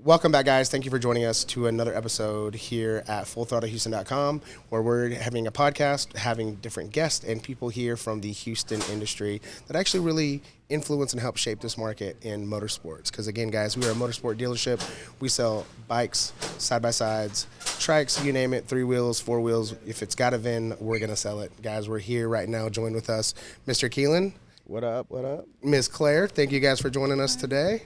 Welcome back, guys. Thank you for joining us to another episode here at FullThrottleHouston.com, where we're having a podcast, having different guests and people here from the Houston industry that actually really influence and help shape this market in motorsports. Because again, guys, we are a motorsport dealership. We sell bikes, side-by-sides, trikes, you name it, 3 wheels, 4 wheels. If it's got a VIN, we're going to sell it. Guys, we're here right now. Joined with us, Mr. Keelan. What up, what up? Ms. Claire, thank you guys for joining us today.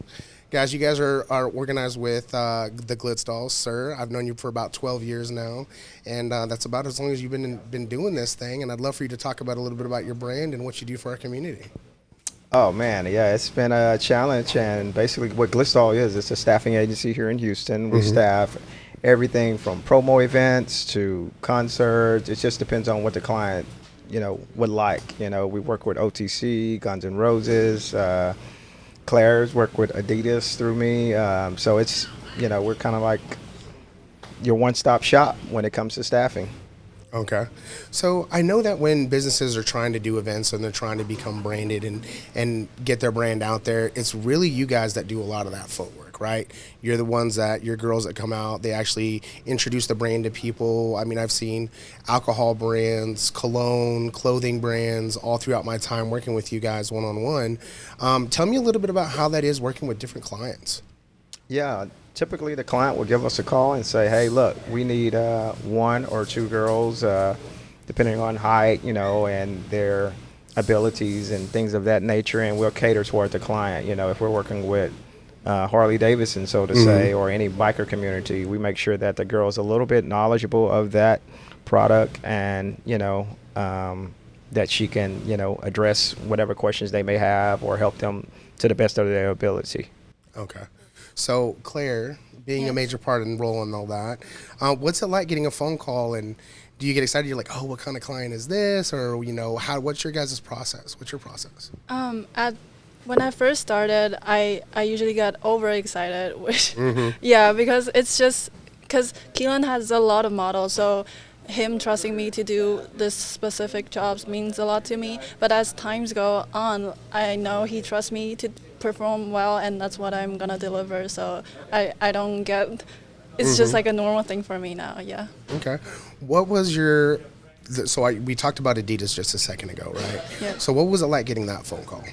Guys, you guys are organized with the Glitz Dolls, sir. I've known you for about 12 years now, and that's about as long as you've been doing this thing, and I'd love for you to talk about a little bit about your brand and what you do for our community. Oh, man, yeah, it's been a challenge, and basically what Glitz Doll is, it's a staffing agency here in Houston. We staff everything from promo events to concerts. It just depends on what the client, would like. We work with OTC, Guns N' Roses, Claire's work with Adidas through me. So it's, we're kind of like your one-stop shop when it comes to staffing. Okay. So I know that when businesses are trying to do events and they're trying to become branded and get their brand out there, it's really you guys that do a lot of that footwork, right? You're the ones your girls that come out, they actually introduce the brand to people. I mean, I've seen alcohol brands, cologne, clothing brands all throughout my time working with you guys one-on-one. Tell me a little bit about how that is working with different clients. Yeah. Typically, the client will give us a call and say, hey, look, we need 1 or 2 girls, depending on height, and their abilities and things of that nature, and we'll cater toward the client. If we're working with Harley Davidson, so to say, or any biker community, we make sure that the girl's a little bit knowledgeable of that product and, that she can, address whatever questions they may have or help them to the best of their ability. Okay. So, Claire, being a major part and role in all that, what's it like getting a phone call, and do you get excited? You're like, oh, what kind of client is this? Or, what's your guys' process? What's your process? When I first started, I usually got overexcited, which, because it's just, because Keelan has a lot of models, so him trusting me to do this specific jobs means a lot to me. But as times go on, I know he trusts me to perform well, and that's what I'm gonna deliver. So I don't get, it's just like a normal thing for me now. Yeah. Okay. What was we talked about Adidas just a second ago, right? Yeah. So what was it like getting that phone call?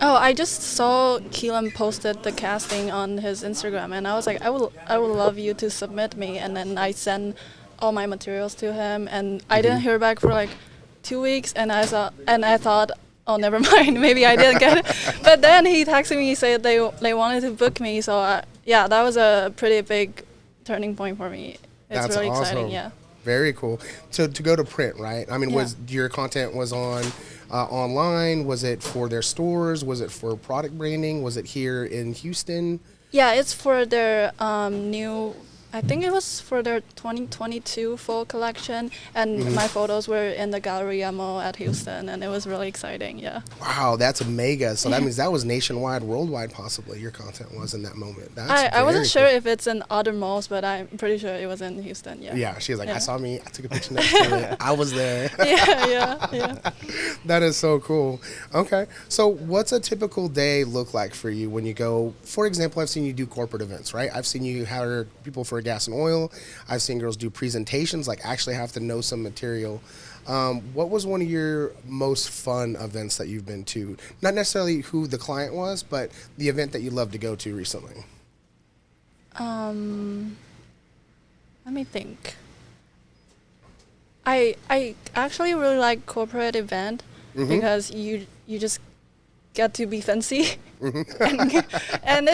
Oh, I just saw Keelan posted the casting on his Instagram, and I was like, I would love you to submit me, and then I sent all my materials to him, and I didn't hear back for like 2 weeks, and I thought, oh, never mind, maybe I didn't get it. But then he texted me, he said they wanted to book me, so that was a pretty big turning point for me. It's That's really awesome. exciting, yeah. Very cool. To go to print, right? I mean, was your content was on online? Was it for their stores? Was it for product branding? Was it here in Houston? Yeah, it's for their I think it was for their 2022 fall collection, and my photos were in the Galleria Mall at Houston, and it was really exciting, yeah. Wow, that's mega. So that means that was nationwide, worldwide possibly, your content was in that moment. I wasn't sure if it's in other malls, but I'm pretty sure it was in Houston, yeah. Yeah, she was like, I saw me, I took a picture next to it, I was there. Yeah. That is so cool. Okay, so what's a typical day look like for you when you go, for example, I've seen you do corporate events, right? I've seen you hire people for gas and oil. I've seen girls do presentations, like actually have to know some material. What was one of your most fun events that you've been to? Not necessarily who the client was, but the event that you loved to go to recently. Let me think. I actually really like corporate event because you just get to be fancy, and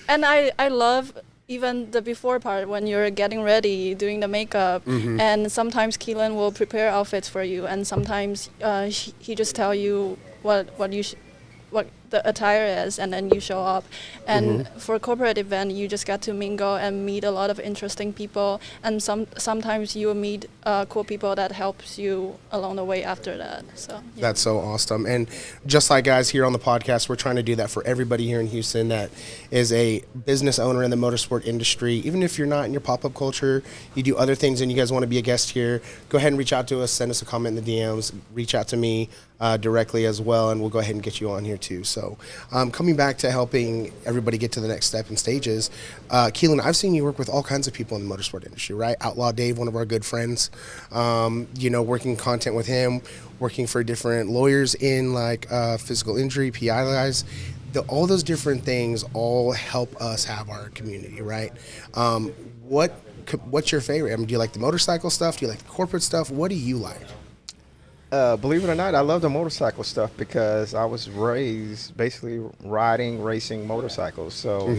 I love even the before part when you're getting ready, doing the makeup, and sometimes Keelan will prepare outfits for you, and sometimes he just tell you what the attire is, and then you show up. And for a corporate event, you just get to mingle and meet a lot of interesting people, and sometimes you will meet cool people that helps you along the way after that. So yeah. That's so awesome. And just like guys here on the podcast, we're trying to do that for everybody here in Houston that is a business owner in the motorsport industry. Even if you're not in your pop-up culture, you do other things and you guys want to be a guest here, go ahead and reach out to us, send us a comment in the DMs, reach out to me directly as well, and we'll go ahead and get you on here too. So So coming back to helping everybody get to the next step and stages, Keelan, I've seen you work with all kinds of people in the motorsport industry, right? Outlaw Dave, one of our good friends, working content with him, working for different lawyers in like physical injury, PI guys. All those different things all help us have our community, right? What's your favorite? I mean, do you like the motorcycle stuff? Do you like the corporate stuff? What do you like? Believe it or not, I love the motorcycle stuff because I was raised basically riding, racing motorcycles. So,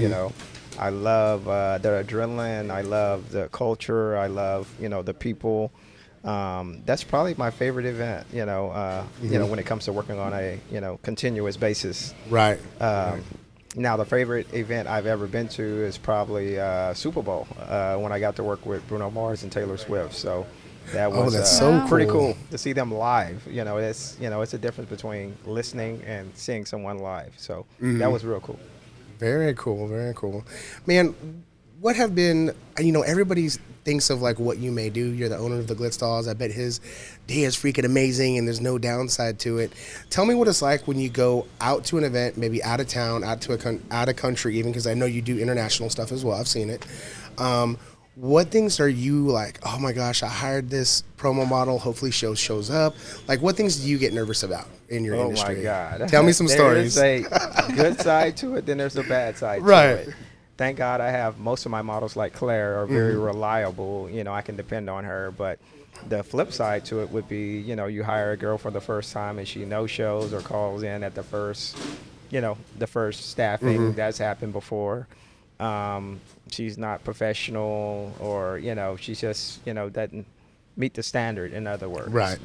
I love the adrenaline. I love the culture. I love, the people. That's probably my favorite event, when it comes to working on a, continuous basis. Right. Now, the favorite event I've ever been to is probably Super Bowl when I got to work with Bruno Mars and Taylor Swift. So that was that's so pretty cool to see them live. It's a difference between listening and seeing someone live. So that was real cool. Very cool, very cool. Man, what have been, everybody thinks of like what you may do. You're the owner of the Glitz Dolls. I bet his day is freaking amazing and there's no downside to it. Tell me what it's like when you go out to an event, maybe out of town, out of country even, because I know you do international stuff as well. I've seen it. What things are you like, oh my gosh, I hired this promo model, hopefully shows up. Like, what things do you get nervous about in your industry? Oh my God. Tell me some stories. There's a good side to it, then there's a bad side to it. Thank God I have most of my models like Claire are very reliable. I can depend on her. But the flip side to it would be, you hire a girl for the first time and she no-shows or calls in at the first staffing. That's happened before. She's not professional or, she's just, doesn't meet the standard, in other words. Right.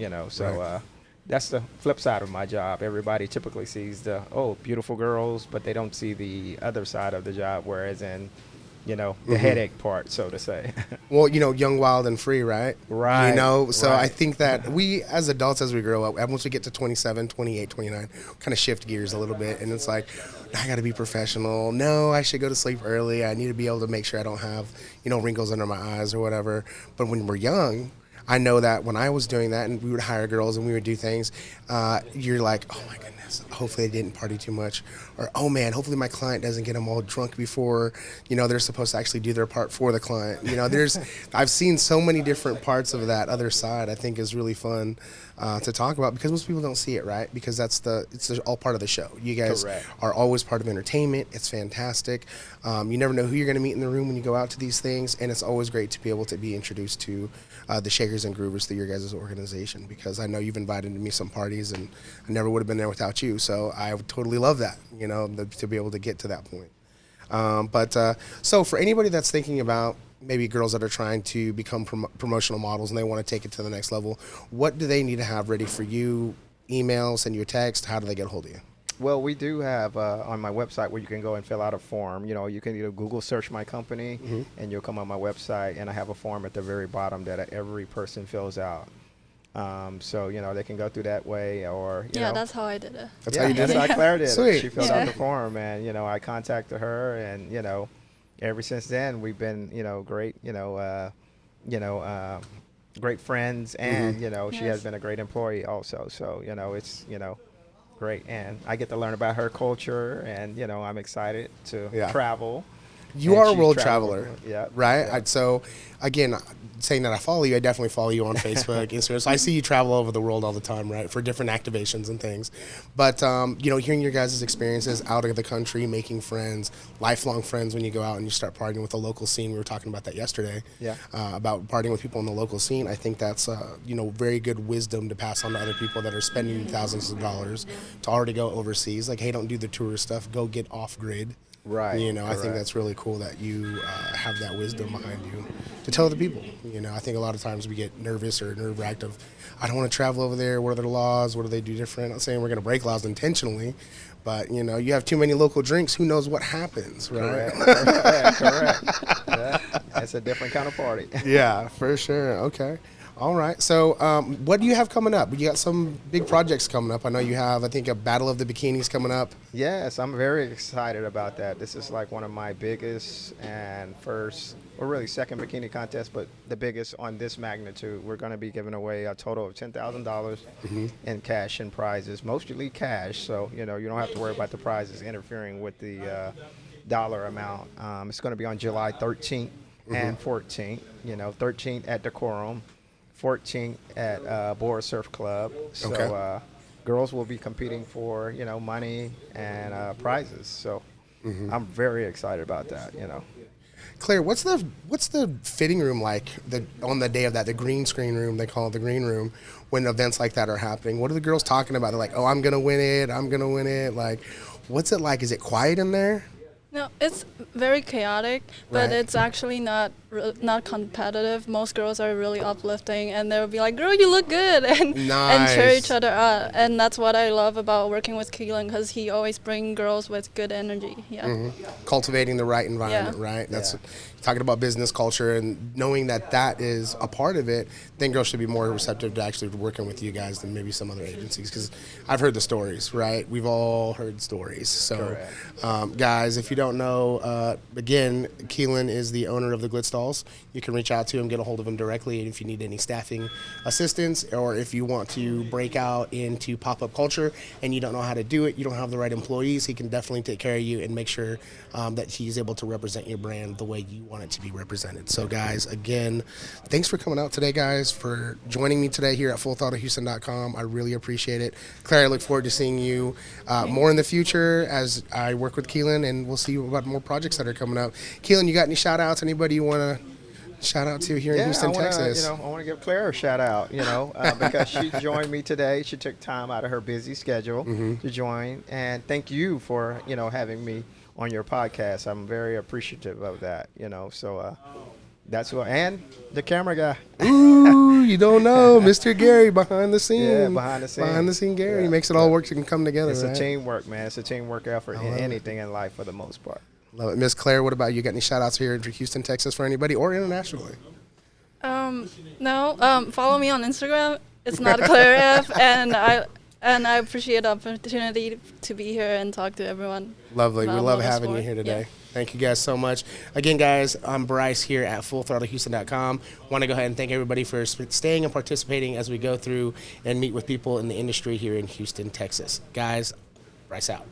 That's the flip side of my job. Everybody typically sees the, beautiful girls, but they don't see the other side of the job, whereas in, the headache part, so to say. Well, young, wild, and free, right? Right. So I think that we, as adults, as we grow up, once we get to 27, 28, 29, kind of shift gears a little bit, and it's like, I got to be professional. No, I should go to sleep early. I need to be able to make sure I don't have, wrinkles under my eyes or whatever. But when we're young, I know that when I was doing that and we would hire girls and we would do things, you're like, oh my goodness, hopefully they didn't party too much. Or, oh man, hopefully my client doesn't get them all drunk before, they're supposed to actually do their part for the client. I've seen so many different parts of that other side. I think is really fun to talk about because most people don't see it, right? Because it's all part of the show. You guys are always part of entertainment. It's fantastic. You never know who you're going to meet in the room when you go out to these things, and it's always great to be able to be introduced to the Shakers and Groovers through your guys' organization, because I know you've invited me some parties and I never would have been there without you. So I would totally love that, to be able to get to that point. So for anybody that's thinking about maybe girls that are trying to become promotional models and they want to take it to the next level, what do they need to have ready for you? Email, send you a text? How do they get a hold of you? Well, we do have on my website where you can go and fill out a form. You can either Google search my company and you'll come on my website, and I have a form at the very bottom that every person fills out. So, they can go through that way, or, that's how I did it. That's how you did it? That's how Claire did Sweet. it. She filled out the form, and, I contacted her, and, ever since then we've been, great, great friends, and, she has been a great employee also. So, it's, great, and I get to learn about her culture, and I'm excited to travel. You are a world traveler, right? Yeah. So, again, saying that I follow you, I definitely follow you on Facebook, Instagram. So I see you travel over the world all the time, right, for different activations and things. But, hearing your guys' experiences out of the country, making friends, lifelong friends when you go out and you start partying with the local scene. We were talking about that yesterday, about partying with people in the local scene. I think that's, very good wisdom to pass on to other people that are spending thousands of dollars to already go overseas. Like, hey, don't do the tourist stuff. Go get off-grid. Right. I think that's really cool that you have that wisdom behind you to tell other people. I think a lot of times we get nervous or nerve-wracked of, I don't want to travel over there. What are their laws? What do they do different? I'm not saying we're going to break laws intentionally, but, you have too many local drinks. Who knows what happens, right? Correct. Yeah, that's a different kind of party. Yeah, for sure. Okay. All right. So, what do you have coming up? You got some big projects coming up. I know you have, I think, a Battle of the Bikinis coming up. Yes, I'm very excited about that. This is like one of my biggest and first, or really second bikini contest, but the biggest on this magnitude. We're going to be giving away a total of $10,000 in cash and prizes, mostly cash. So, you don't have to worry about the prizes interfering with the dollar amount. It's going to be on July 13th and 14th. 13th at Decorum, 14th at Bora Surf Club. So Okay. girls will be competing for money and prizes. So I'm very excited about that. Claire, what's the fitting room like on the day of that? The green screen room, they call it the green room, when events like that are happening. What are the girls talking about? They're like, "Oh, I'm gonna win it. I'm gonna win it." Like, what's it like? Is it quiet in there? No, it's very chaotic, but Right. it's actually not competitive. Most girls are really uplifting, and they'll be like, "Girl, you look good," and cheer Nice. each other up. And that's what I love about working with Keelan, because he always brings girls with good energy. Yeah. Cultivating the right environment, Yeah. right? That's Yeah. talking about business culture and knowing that is a part of it. Then girls should be more receptive to actually working with you guys than maybe some other agencies, because I've heard the stories, right? We've all heard stories. So, guys, if you don't know, again, Keelan is the owner of the Glitz Dolls. You can reach out to him, get a hold of him directly, and if you need any staffing assistance, or if you want to break out into pop-up culture and you don't know how to do it, you don't have the right employees, he can definitely take care of you and make sure that he's able to represent your brand the way you want it to be represented. So, guys, again, thanks for coming out today, guys, for joining me today here at FullThrottleHouston.com. I really appreciate it. Claire, I look forward to seeing you more in the future as I work with Keelan, and we'll see about more projects that are coming up. Keelan, you got any shout-outs? Anybody you want to shout out to here in Houston, Texas? I want to give Claire a shout out, because she joined me today. She took time out of her busy schedule to join, and thank you for having me on your podcast. I'm very appreciative of that. So that's what, and the camera guy. Ooh, you don't know, Mr. Gary behind the scene. Yeah, behind the scene. Behind the scene, Gary Yeah. makes it all work and come together. It's right? a teamwork, man. It's a teamwork effort in anything in life for the most part. Love it, Miss Claire. What about you? Got any shout outs here in Houston, Texas for anybody, or internationally? No. Follow me on Instagram. It's not Claire F. And I appreciate the opportunity to be here and talk to everyone. Lovely. We about love having you motorsport. here today. Yeah. Thank you guys so much. Again, guys, I'm Bryce here at FullThrottleHouston.com. Want to go ahead and thank everybody for staying and participating as we go through and meet with people in the industry here in Houston, Texas. Guys, Bryce out.